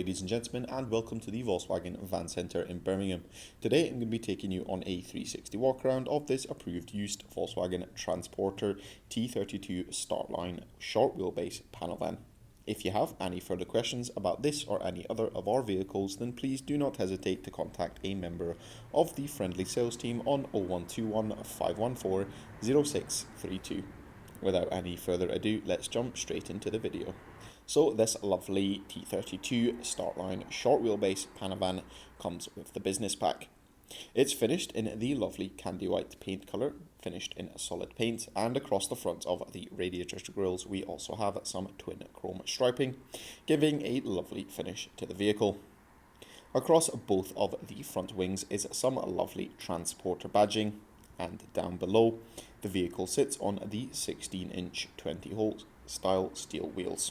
ladies and gentlemen, and welcome to the Volkswagen Van Centre in Birmingham. Today I'm going to be taking you on a 360 walk around of this approved used Volkswagen Transporter T32 Startline short wheelbase panel van. If you have any further questions about this or any other of our vehicles, then please do not hesitate to contact a member of the friendly sales team on 0121 514 0632. Without any further ado, let's jump straight into the video. So this lovely T32 Startline short wheelbase panel van comes with the business pack. It's finished in the lovely candy white paint colour, finished in solid paint, and across the front of the radiator grills we also have some twin chrome striping, giving a lovely finish to the vehicle. Across both of the front wings is some lovely transporter badging, and down below the vehicle sits on the 16-inch 20-hole style steel wheels.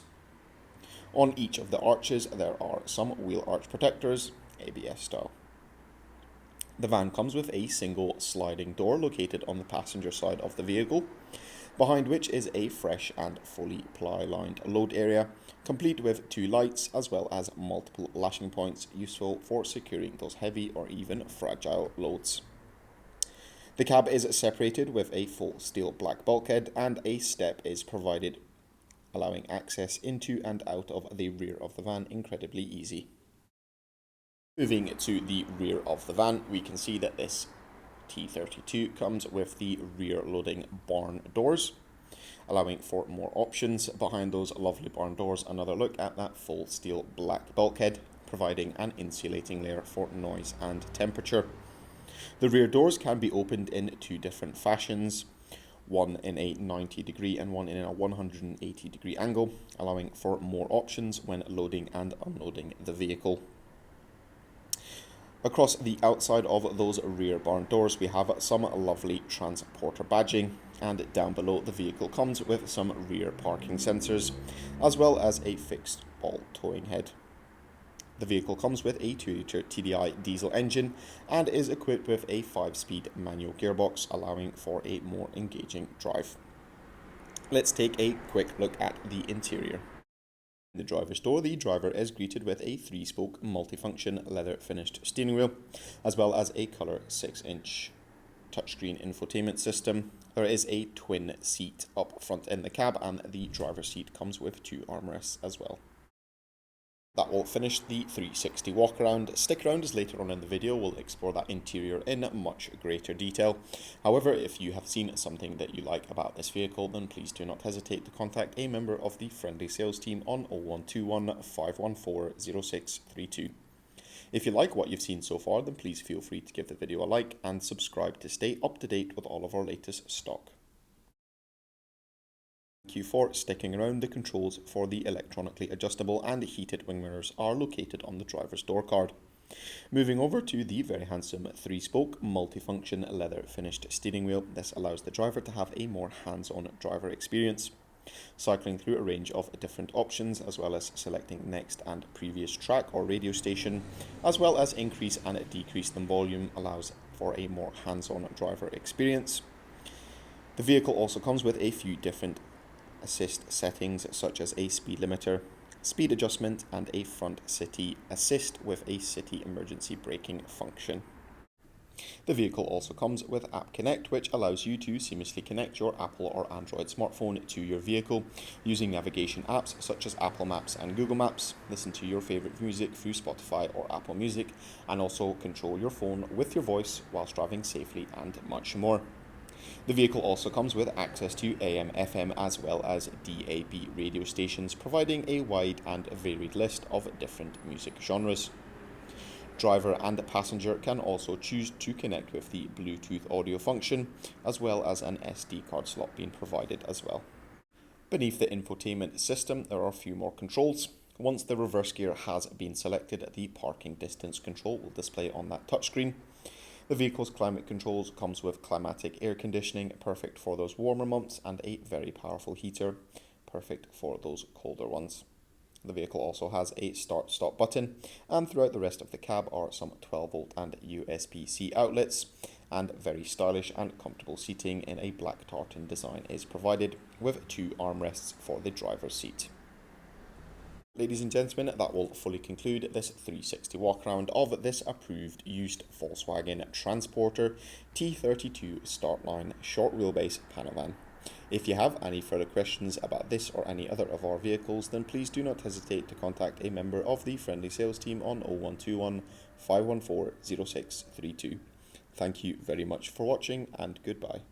On each of the arches there are some wheel arch protectors, ABS style. The van comes with a single sliding door located on the passenger side of the vehicle, behind which is a fresh and fully ply-lined load area, complete with two lights as well as multiple lashing points useful for securing those heavy or even fragile loads. The cab is separated with a full steel black bulkhead, and a step is provided, allowing access into and out of the rear of the van incredibly easy. Moving to the rear of the van, we can see that this T32 comes with the rear loading barn doors, allowing for more options behind those lovely barn doors. Another look at that full steel black bulkhead, providing an insulating layer for noise and temperature. The rear doors can be opened in two different fashions, one in a 90-degree and one in a 180-degree angle, allowing for more options when loading and unloading the vehicle. Across the outside of those rear barn doors we have some lovely transporter badging, and down below the vehicle comes with some rear parking sensors, as well as a fixed ball towing head. The vehicle comes with a 2.0TDI diesel engine and is equipped with a 5-speed manual gearbox, allowing for a more engaging drive. Let's take a quick look at the interior. In the driver's door, the driver is greeted with a 3-spoke multifunction leather finished steering wheel, as well as a colour 6-inch touchscreen infotainment system. There is a twin seat up front in the cab, and the driver's seat comes with two armrests as well. That will finish the 360 walk around. Stick around as later on in the video we'll explore that interior in much greater detail. However, if you have seen something that you like about this vehicle, then please do not hesitate to contact a member of the friendly sales team on 0121 514 0632. If you like what you've seen so far, then please feel free to give the video a like and subscribe to stay up to date with all of our latest stock. Thank you for sticking around. The controls for the electronically adjustable and heated wing mirrors are located on the driver's door card. Moving over to the very handsome 3-spoke multifunction leather finished steering wheel, this allows the driver to have a more hands-on driver experience, cycling through a range of different options, as well as selecting next and previous track or radio station, as well as increase and decrease the volume, allows for a more hands-on driver experience. The vehicle also comes with a few different assist settings, such as a speed limiter, speed adjustment, and a front city assist with a city emergency braking function. The vehicle also comes with App Connect, which allows you to seamlessly connect your Apple or Android smartphone to your vehicle using navigation apps such as Apple Maps and Google Maps, listen to your favorite music through Spotify or Apple Music, and also control your phone with your voice whilst driving safely, and much more. The vehicle also comes with access to AM, FM as well as DAB radio stations, providing a wide and varied list of different music genres. Driver and passenger can also choose to connect with the Bluetooth audio function, as well as an SD card slot being provided as well. Beneath the infotainment system there are a few more controls. Once the reverse gear has been selected, the parking distance control will display on that touchscreen. The vehicle's climate controls comes with climatic air conditioning, perfect for those warmer months, and a very powerful heater, perfect for those colder ones. The vehicle also has a start-stop button, and throughout the rest of the cab are some 12-volt and USB-C outlets, and very stylish and comfortable seating in a black tartan design is provided, with two armrests for the driver's seat. Ladies and gentlemen, that will fully conclude this 360 walk around of this approved used Volkswagen Transporter T32 Startline short wheelbase panel van. If you have any further questions about this or any other of our vehicles, then please do not hesitate to contact a member of the friendly sales team on 0121 514 0632. Thank you very much for watching, and goodbye.